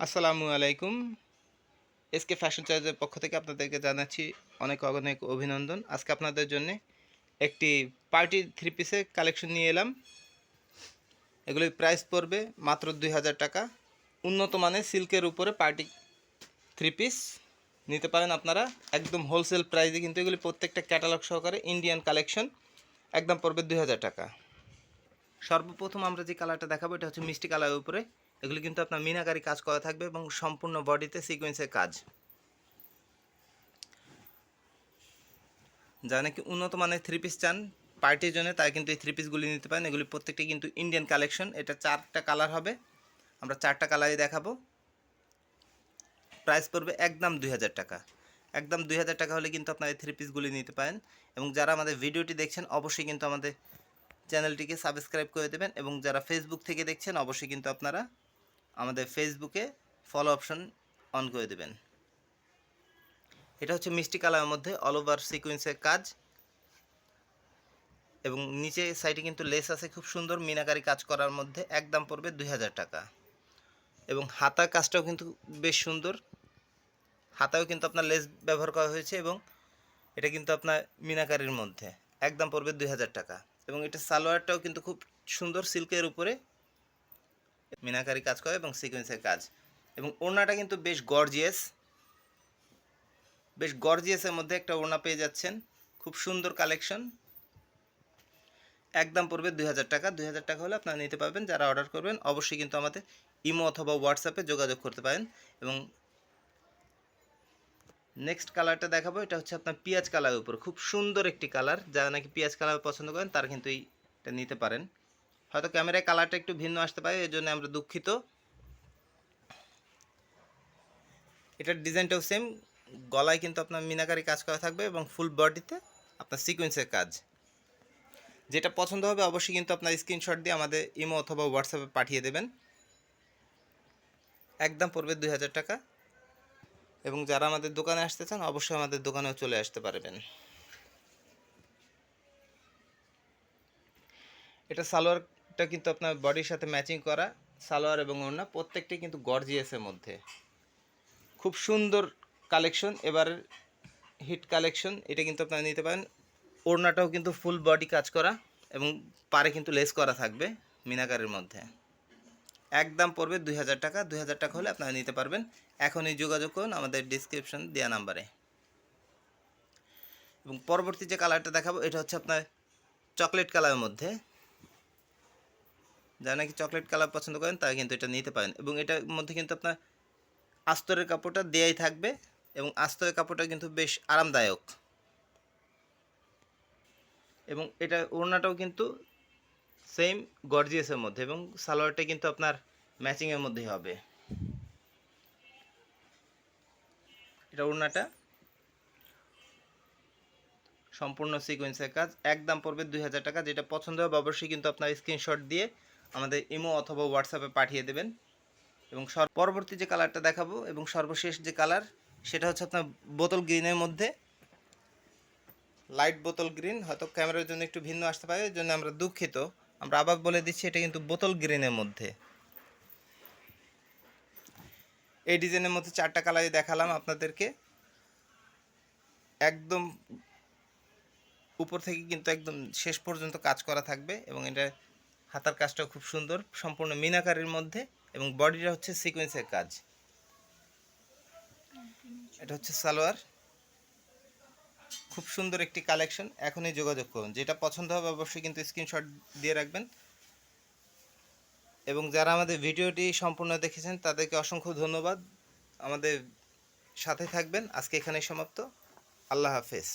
আসসালামু আলাইকুম। SK fashion চয়েসের পক্ষ থেকে আপনাদেরকে জানাচ্ছি অনেক অনেক অভিনন্দন। আজকে আপনাদের জন্য একটি পার্টি থ্রি পিসের কালেকশন নিয়ে এলাম। এগুলির প্রাইস পড়বে মাত্র 2000 টাকা। উন্নত মানের সিল্কের উপরে পার্টি থ্রি পিস নিতে পারেন আপনারা একদম হোলসেল প্রাইসে, কিন্তু এগুলি প্রত্যেকটা ক্যাটালগ সহকারে ইন্ডিয়ান কালেকশন। একদম পড়বে 2000 টাকা। সর্বপ্রথম আমরা যে কালারটা দেখাবো এটা হচ্ছে মিষ্টি কালারের উপরে। এগুলি কিন্তু আপনার মিনাকারি কাজ করা থাকবে এবং সম্পূর্ণ বডিতে সিকোয়েন্সের কাজ। যারা নাকি উন্নত মানের থ্রি পিস চান পার্টির জন্য, তাই কিন্তু এই থ্রি পিসগুলি নিতে পারেন। এগুলি প্রত্যেকটি কিন্তু ইন্ডিয়ান কালেকশন। এটা 4টা কালার হবে, আমরা 4টা কালারই দেখাবো। প্রাইস পড়বে একদম 2000 টাকা। একদম 2000 টাকা হলে কিন্তু আপনার এই থ্রি পিসগুলি নিতে পারেন। এবং যারা আমাদের ভিডিওটি দেখছেন অবশ্যই কিন্তু আমাদের চ্যানেলটিকে সাবস্ক্রাইব করে দেবেন, এবং যারা ফেসবুক থেকে দেখছেন অবশ্যই কিন্তু আপনারা আমাদের ফেসবুকে ফলো অপশন অন করে দেবেন। এটা হচ্ছে মিষ্টি কালারের মধ্যে অল ওভার সিকোয়েন্সের কাজ, এবং নিচে সাইডে কিন্তু লেস আছে খুব সুন্দর মিনাকারি কাজ করার মধ্যে। একদম পড়বে 2000 টাকা। এবং হাতার কাজটাও কিন্তু বেশ সুন্দর, হাতাও কিন্তু আপনার লেস ব্যবহার করা হয়েছে, এবং এটা কিন্তু আপনার মিনাকারির মধ্যে। একদম পড়বে 2000 টাকা। এবং এটা সালোয়ারটাও কিন্তু খুব সুন্দর সিল্কের উপরে মিনাকারি কাজ করে এবং সিকোয়েন্সের কাজ। এবং ওড়নাটা কিন্তু বেশ গর্জিয়াসের মধ্যে একটা ওড়না পেয়ে যাচ্ছেন। খুব সুন্দর কালেকশন। একদম পড়বে 2000 টাকা। 2000 টাকা হলে আপনারা নিতে পারবেন। যারা অর্ডার করবেন অবশ্যই কিন্তু আমাদের ইমো অথবা হোয়াটসঅ্যাপে যোগাযোগ করতে পারেন। এবং নেক্সট কালারটা দেখাবো, এটা হচ্ছে আপনার পেঁয়াজ কালারের উপর। খুব সুন্দর একটি কালার। যারা নাকি পেঁয়াজ কালার পছন্দ করেন তারা কিন্তু এইটা নিতে পারেন। হয়তো ক্যামেরায় কালারটা একটু ভিন্ন আসতে পারে, এর জন্য আমরা দুঃখিত। এটার ডিজাইনটাও সেম, গলায় কিন্তু আপনার মিনাকারি কাজ করা থাকবে এবং ফুল বডিতে আপনার সিকোয়েন্সের কাজ। যেটা পছন্দ হবে অবশ্যই কিন্তু আপনার স্ক্রিনশট দিয়ে আমাদের ইমো অথবা হোয়াটসঅ্যাপে পাঠিয়ে দেবেন। একদম পড়বে 2000 টাকা। এবং যারা আমাদের দোকানে আসতে চান অবশ্যই আমাদের দোকানেও চলে আসতে পারবেন। এটা সালোয়ারটা কিন্তু আপনার বডির সাথে ম্যাচিং করা সালোয়ার এবং ওড়না প্রত্যেকটি কিন্তু গর্জিয়াসের মধ্যে। খুব সুন্দর কালেকশন, এবারের হিট কালেকশন। এটা কিন্তু আপনারা নিতে পারেন। ওড়নাটাও কিন্তু ফুল বডি কাজ করা এবং পারে কিন্তু লেস করা থাকবে মিনাকারের মধ্যে। একদম পড়বে 2000 টাকা। 2000 টাকা হলে আপনারা নিতে পারবেন। এখনই যোগাযোগ করুন আমাদের ডিসক্রিপশন দেওয়া নাম্বারে। এবং পরবর্তী যে কালারটা দেখাবো এটা হচ্ছে আপনার চকলেট কালারের মধ্যে। যারা নাকি চকলেট কালার পছন্দ করেন তারা কিন্তু এটা নিতে পারেন। এবং এটার মধ্যে কিন্তু আপনার আস্তরের কাপড়টা দেয়াই থাকবে, এবং আস্তরের কাপড়টা কিন্তু বেশ আরামদায়ক। এবং এটা ওড়নাটাও কিন্তু সেম গর্জিয়াসের মধ্যে, এবং সালোয়ারটা কিন্তু আপনার ম্যাচিংয়ের মধ্যেই হবে। এটা ওড়নাটা সম্পূর্ণ সিকোয়েন্সের কাজ। একদম পড়বে 2000 টাকা। যেটা পছন্দ হবে অবশ্যই কিন্তু আপনার স্ক্রিনশট দিয়ে আমাদের ইমো অথবা হোয়াটসঅ্যাপে পাঠিয়ে দেবেন। এবং পরবর্তী যে কালারটা দেখাবো এবং সর্বশেষ যে কালার সেটা হচ্ছে আপনার বোতল গ্রিনের মধ্যে। লাইট বোতল গ্রিন, হয়তো ক্যামেরার জন্য একটু ভিন্ন আসতে পারে, এর জন্য আমরা দুঃখিত। আমরা আবার বলে দিচ্ছি এটা কিন্তু বোতল গ্রিনের মধ্যে। এই ডিজাইনের মধ্যে 4টা কালারই দেখালাম আপনাদেরকে। একদম উপর থেকে কিন্তু একদম শেষ পর্যন্ত কাজ করা থাকবে, এবং এটা হাতার কাজটাও খুব সুন্দর সম্পূর্ণ মিনাকারির মধ্যে, এবং বডিটা হচ্ছে সিকোয়েন্সের কাজ। এটা হচ্ছে সালোয়ার। খুব সুন্দর একটি কালেকশন। এখনই যোগাযোগ করুন। যেটা পছন্দ হবে অবশ্যই কিন্তু স্ক্রিনশট দিয়ে রাখবেন। এবং যারা আমাদের ভিডিওটি সম্পূর্ণ দেখেছেন তাদেরকে অসংখ্য ধন্যবাদ। আমাদের সাথে থাকবেন। আজকে এখানেই সমাপ্ত। আল্লাহ হাফেজ।